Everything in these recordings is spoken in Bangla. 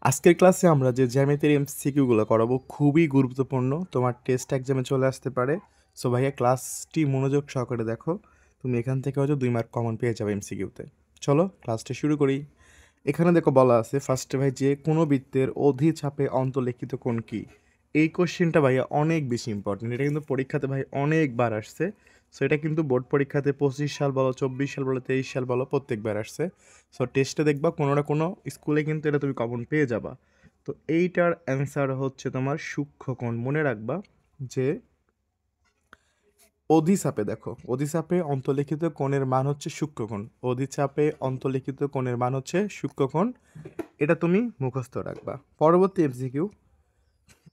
আজকের ক্লাসে আমরা যে জ্যামিতির এমসিকিউগুলো করাবো খুবই গুরুত্বপূর্ণ, তোমার টেস্ট এক্সামে চলে আসতে পারে। সো ভাইয়া ক্লাসটি মনোযোগ সহকারে দেখো, তুমি এখান থেকে হয়তো 2 মার্ক কমন পেয়ে যাবে এমসিকিউতে। চলো ক্লাসটা শুরু করি। এখানে দেখো বলা আছে ফার্স্টে ভাই যে কোনো বৃত্তের অধিচাপে অন্তর্লিখিত কোণ কি। এই কোশ্চেনটা ভাইয়া অনেক বেশি ইম্পর্টেন্ট, এটা কিন্তু পরীক্ষাতে ভাই অনেকবার আসছে। সো এটা কিন্তু বোর্ড পরীক্ষাতে 25 সাল বলো, 24 সাল বলো, 23 সাল বলো, প্রত্যেকবার আসছে। সো টেস্টে দেখবা কোনো না কোনো স্কুলে কিন্তু এটা তুমি কমন পেয়ে যাবা। তো এইটার অ্যান্সার হচ্ছে তোমার সূক্ষ্মকোণ। মনে রাখবা যে অধিচাপে, দেখো অধিচাপে অন্তর্লিখিত কোণের মান হচ্ছে সূক্ষ্মকোণ। অধিচাপে অন্তর্লিখিত কোণের মান হচ্ছে সূক্ষ্মকোণ, এটা তুমি মুখস্থ রাখবা। পরবর্তী এমসিকিউ,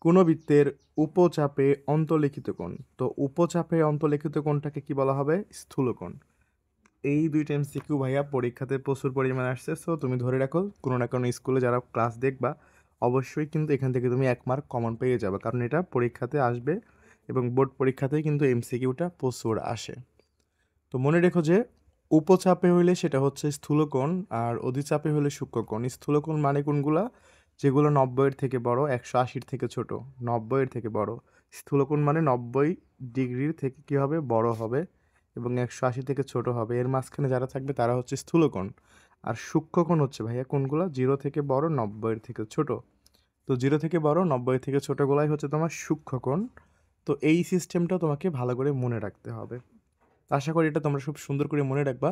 কোনো বৃত্তের উপচাপে অন্তর্লিখিত কোণ। তো উপচাপে অন্তর্লিখিত কোণটাকে কি বলা হবে? স্থূলকোণ। এই দুইটা এমসিকিউ ভাইয়া পরীক্ষাতে প্রচুর পরিমাণে আসছে। সো তুমি ধরে রাখো কোনো না কোনো স্কুলে যারা ক্লাস দেখবা অবশ্যই কিন্তু এখান থেকে তুমি 1 মার্ক কমন পেয়ে যাবে, কারণ এটা পরীক্ষাতে আসবে এবং বোর্ড পরীক্ষাতেই কিন্তু এমসিকিউটা প্রচুর আসে। তো মনে রেখো যে উপচাপে হইলে সেটা হচ্ছে স্থূলকোণ, আর অধিচাপে হলে সূক্ষ্মকোণ। স্থূলকোণ মানে কোনগুলা? যেগুলো 90-এর থেকে বড়, 180-র থেকে ছোট। 90-এর থেকে বড়। স্থূলকোণ মানে 90 ডিগ্রির থেকে কী হবে? বড় হবে, এবং 180 থেকে ছোট হবে। এর মাঝখানে যারা থাকবে তারা হচ্ছে স্থূলকোণ। আর সূক্ষ্মকোণ হচ্ছে ভাইয়া কোনগুলা? 0 থেকে বড়, 90-এর থেকে ছোট। তো 0 থেকে বড়, 90 থেকে ছোটগুলাই হচ্ছে তোমার সূক্ষ্মকোণ। তো এই সিস্টেমটা তোমাকে ভালো করে মনে রাখতে হবে। আশা করি এটা তোমরা খুব সুন্দর করে মনে রাখবা,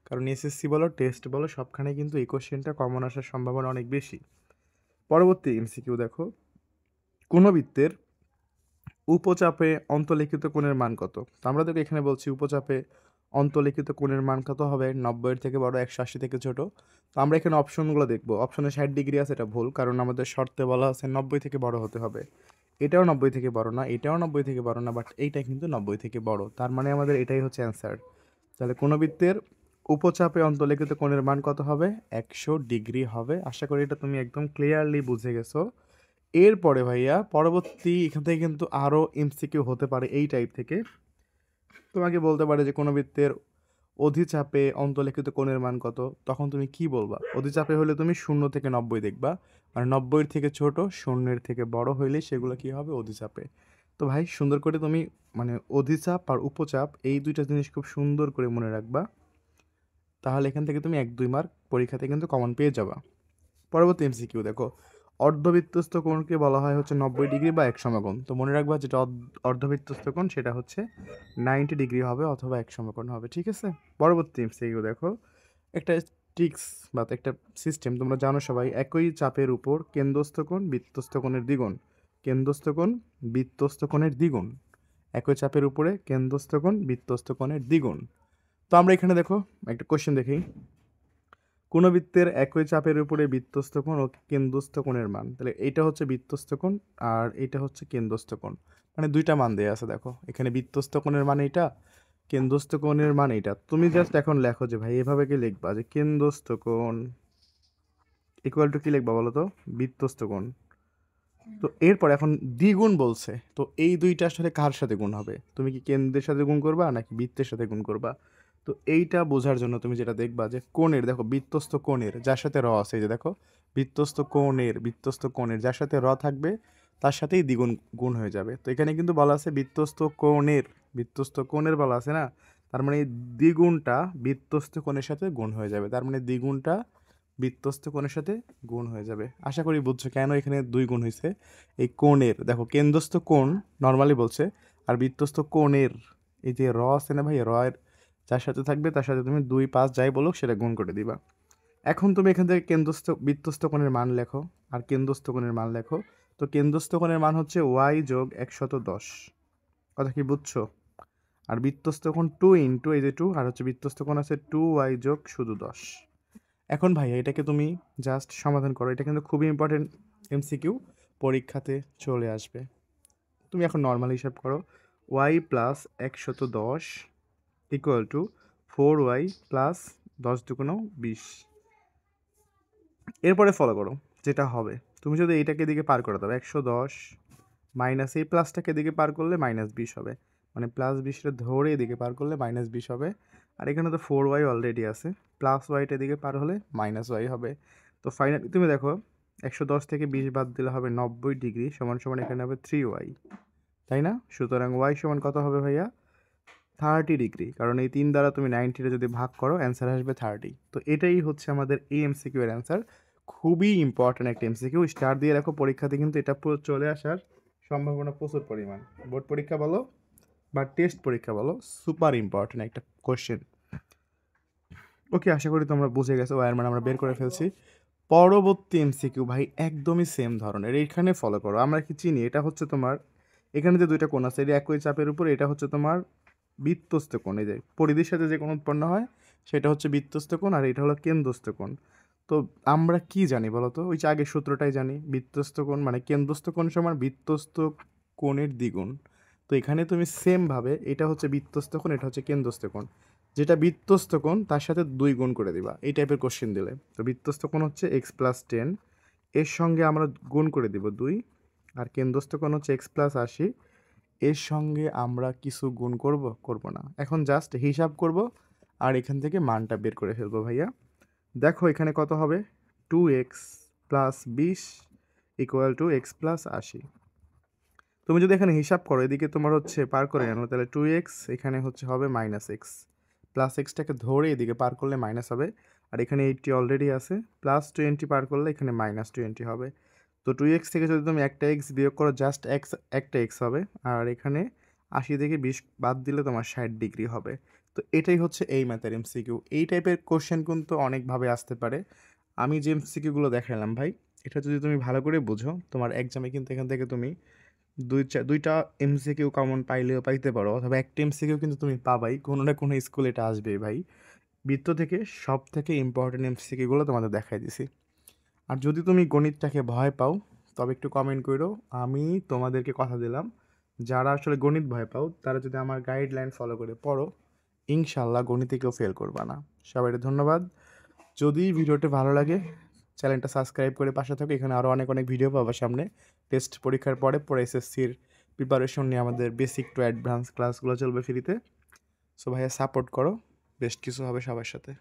কারণ এসএসসি বলো, টেস্ট বলো, সবখানে কিন্তু এই কোশ্চেনটা কমন আসার সম্ভাবনা অনেক বেশি। পরবর্তী এমসিকিউ দেখো, কোনো বৃত্তের উপচাপে অন্তর্লিখিত কোণের মান কত? তো আমরা দেখো এখানে বলছি উপচাপে অন্তর্লিখিত কোণের মান কত হবে? 90-এর থেকে বড়, 180 থেকে ছোট। তো আমরা এখানে অপশনগুলো দেখবো। অপশনে 60 ডিগ্রি আছে, এটা ভুল, কারণ আমাদের শর্তে বলা আছে 90 থেকে বড় হতে হবে। এটাও 90 থেকে বড় না, এটাও 90 থেকে বড় না, বাট এইটা কিন্তু 90 থেকে বড়। তার মানে আমাদের এটাই হচ্ছে অ্যান্সার। তাহলে কোনো বৃত্তের উপচাপে অন্তর্লিখিত কোণের মান কত হবে? 100 ডিগ্রি হবে। আশা করি এটা তুমি একদম ক্লিয়ারলি বুঝে গেছো। এরপরে ভাইয়া পরবর্তী এখান থেকে কিন্তু আরও এমসিকিউ হতে পারে এই টাইপ থেকে। তোমাকে বলতে পারে যে কোনো বৃত্তের অধিচাপে অন্তর্লিখিত কোণের মান কত? তখন তুমি কি বলবা? অধিচাপে হলে তুমি 0 থেকে 90 দেখবা, আর 90-এর থেকে ছোট, 0-এর থেকে বড় হইলে সেগুলো কি হবে? অধিচাপে। তো ভাই সুন্দর করে তুমি মানে অধিচাপ আর উপচাপ এই দুইটা জিনিস খুব সুন্দর করে মনে রাখবা, তাহলে এখান থেকে তুমি 1-2 মার্ক পরীক্ষাতে কিন্তু কমন পেয়ে যাবা। পরবর্তী এমসিকিউ দেখো, অর্ধবৃত্তস্থ কোণকে বলা হয় হচ্ছে 90 ডিগ্রি বা এক সমকোণ। তো মনে রাখবা যেটা অর্ধবৃত্তস্থ কোণ সেটা হচ্ছে 90 ডিগ্রি হবে অথবা এক সমকোণ হবে, ঠিক আছে? পরবর্তী এমসিকিউ দেখো, একটা ট্রিক্স বা একটা সিস্টেম তোমরা জানো সবাই, একই চাপের উপর কেন্দ্রস্থ কোণ বৃত্তস্থ কোণের দ্বিগুণ। কেন্দ্রস্থ কোণ বৃত্তস্থ কোণের দ্বিগুণ। একই চাপের উপরে কেন্দ্রস্থ কোণ বৃত্তস্থ কোণের দ্বিগুণ। তো আমরা এখানে দেখো একটা কোশ্চেন দেখি, কোন বৃত্তের একই চাপের উপরে বৃত্তস্থ কোণ ও কেন্দ্রস্থ কোণের মান। তাহলে এইটা হচ্ছে বৃত্তস্থ কোণ আর এটা হচ্ছে কেন্দ্রস্থ কোণ, মানে দুইটা মান দেয়া আছে। দেখো এখানে বৃত্তস্থ কোণের মান এইটা, কেন্দ্রস্থ কোণের মান এইটা। তুমি জাস্ট এখন লেখো যে ভাই এভাবে কি লিখবা যে কেন্দ্রস্থ কোণ ইকুয়াল টু কি লিখবা বলো তো? বৃত্তস্থ কোণ। তো এরপর এখন দ্বিগুণ বলছে, তো এই দুইটা আসলে কার সাথে গুণ হবে? তুমি কি কেন্দ্রের সাথে গুণ করবা নাকি বৃত্তের সাথে গুণ করবা? তো এইটা বোঝার জন্য তুমি যেটা দেখবা যে কোণের, দেখো বৃত্তস্থ কোণের যার সাথে র আছে, এই যে দেখো বৃত্তস্থ কোণের যার সাথে র থাকবে তার সাথেই দ্বিগুণ গুণ হয়ে যাবে। তো এখানে কিন্তু বলা আছে বৃত্তস্থ কোণের বলা আছে না, তার মানে এই দ্বিগুণটা বৃত্তস্থ কোণের সাথে গুণ হয়ে যাবে। তার মানে দ্বিগুণটা বৃত্তস্থ কোণের সাথে গুণ হয়ে যাবে। আশা করি বুঝছো কেন এখানে 2 গুণ হয়েছে। এই কোণের, দেখো কেন্দ্রস্থ কোণ নর্মালি বলছে, আর বৃত্তস্থ কোণের এই যে র আছে না ভাই, র এর যার সাথে থাকবে তার সাথে তুমি 2, 5 যাই বলো সেটা গুণ করে দিবা। এখন তুমি এখান থেকে বৃত্তস্থ কোণের মান লেখো আর কেন্দ্রস্থ কোণের মান লেখো। তো কেন্দ্রস্থ কোণের মান হচ্ছে y+110। কথা কি বুঝছো? আর বৃত্তস্থ কোণ 2 ইন্টু এই যে 2, আর হচ্ছে বৃত্তস্থ কোণ আছে 2y যোগ শুধু 10। এখন ভাইয়া এটাকে তুমি জাস্ট সমাধান করো, এটা কিন্তু খুবই ইম্পর্টেন্ট এমসিকিউ, পরীক্ষাতে চলে আসবে। তুমি এখন নর্মাল হিসাব করো, y+110 equal to 4y plus 10×20। এরপরে ফলো করো যেটা হবে, তুমি যদি এইটাকে দিকে পার করে দাও 110 মাইনাস এই প্লাসটাকে দিকে পার করলে -20 হবে, মানে +20টা ধরে এদিকে পার করলে -20 হবে। আর এখানে তো 4y অলরেডি আছে, প্লাস ওয়াইটা দিকে পার হলে -y হবে। তো ফাইনালি তুমি দেখো 110 থেকে 20 বাদ দিলে হবে 90 ডিগ্রি সমান সমান এখানে হবে 3y, তাই না? সুতরাং y সমান কত হবে ভাইয়া? 30 ডিগ্রি, কারণ এই 3 দ্বারা তুমি 90টা যদি ভাগ করো অ্যান্সার আসবে 30। তো এটাই হচ্ছে আমাদের এই এমসিকিউ এর অ্যান্সার। খুবই ইম্পর্ট্যান্ট একটা এমসিকিউ, স্টার দিয়ে রাখো পরীক্ষাতে, কিন্তু এটা পুরো চলে আসার সম্ভাবনা প্রচুর পরিমাণ। বোর্ড পরীক্ষা বলো বা টেস্ট পরীক্ষা বলো, সুপার ইম্পর্ট্যান্ট একটা কোশ্চেন। ওকে, আশা করি তোমরা বুঝে গেছো, ওয়ার মান আমরা বের করে ফেলছি। পরবর্তী এমসিকিউ ভাই একদমই সেম ধরনের, এইখানে ফলো করো। আমরা কি চিনি এটা হচ্ছে তোমার, এখানে যে দুইটা কোণ আছে এটা একই চাপের উপর, এটা হচ্ছে তোমার বৃত্তস্থ কোণ। এই যে পরিধির সাথে যে কোণ উৎপন্ন হয় সেটা হচ্ছে বৃত্তস্থ কোণ, আর এটা হলো কেন্দ্রস্থ কোণ। তো আমরা কি জানি বলো তো? ওই যে আগের সূত্রটাই জানি, বৃত্তস্থ কোণ মানে কেন্দ্রস্থ কোণ সমান বৃত্তস্থ কোণের দ্বিগুণ। তো এখানে তুমি সেমভাবে, এটা হচ্ছে বৃত্তস্থ কোণ, এটা হচ্ছে কেন্দ্রস্থ কোণ, যেটা বৃত্তস্থ কোণ তার সাথে 2 গুণ করে দিবা এই টাইপের কোশ্চেন দিলে। তো বৃত্তস্থ কোণ হচ্ছে x+10, এর সঙ্গে আমরা গুণ করে দিব 2, আর কেন্দ্রস্থ কোণ হচ্ছে x+80, এর সঙ্গে আমরা কিছু গুণ করব না। এখন জাস্ট হিসাব করব আর এখান থেকে মানটা বের করে ফেলবো ভাইয়া। দেখো এখানে কত হবে, 2x + 20 = x+80। তুমি যদি এখানে হিসাব করো, এদিকে তোমার হচ্ছে পার করে আনো, তাহলে 2x এখানে হচ্ছে হবে -x, প্লাস এক্সটাকে ধরে এদিকে পার করলে মাইনাস হবে, আর এখানে 80 অলরেডি আছে, +20 পার করলে এখানে -20 হবে। তো 2x থেকে যদি তুমি একটা x বিয়োগ করো, জাস্ট একটা x হবে, আর এখানে 80 থেকে 20 বাদ দিলে তোমার 60 ডিগ্রি হবে। তো এটাই হচ্ছে এই ম্যাথের এমসিকিউ। এই টাইপের কোশ্চেন কিন্তু অনেকভাবে আসতে পারে। আমি যে এমসিকিউগুলো দেখালাম ভাই, এটা যদি তুমি ভালো করে বুঝো, তোমার এক্সামে কিন্তু এখান থেকে তুমি দুইটা এমসিকিউ কমন পাইলেও পাইতে পারো, অথবা একটা এমসিকিউ কিন্তু তুমি পাবাই, কোনো না কোনো স্কুলে এটা আসবেই ভাই। বৃত্ত থেকে সব থেকে ইম্পর্টেন্ট এমসিকিউগুলো তোমাদের দেখাই দিছি। আর যদি তুমি গণিতটাকে ভয় পাও, তবে একটু কমেন্ট করো। আমি তোমাদেরকে কথা দিলাম, যারা আসলে গণিত ভয় পাও তারা যদি আমার গাইডলাইন ফলো করে পড়ো, ইনশাল্লাহ গণিতে কেউ ফেল করবা না। সবাইকে ধন্যবাদ। যদি ভিডিওটি ভালো লাগে, চ্যানেলটা সাবস্ক্রাইব করে পাশে থাকো, এখানে আরও অনেক অনেক ভিডিও পাবো সামনে। টেস্ট পরীক্ষার পরে এসএসসির প্রিপারেশন নিয়ে আমাদের বেসিক টু অ্যাডভান্স ক্লাসগুলো চলবে ফ্রিতে। সো ভাইয়া সাপোর্ট করো, বেস্ট কিছু হবে সবার সাথে।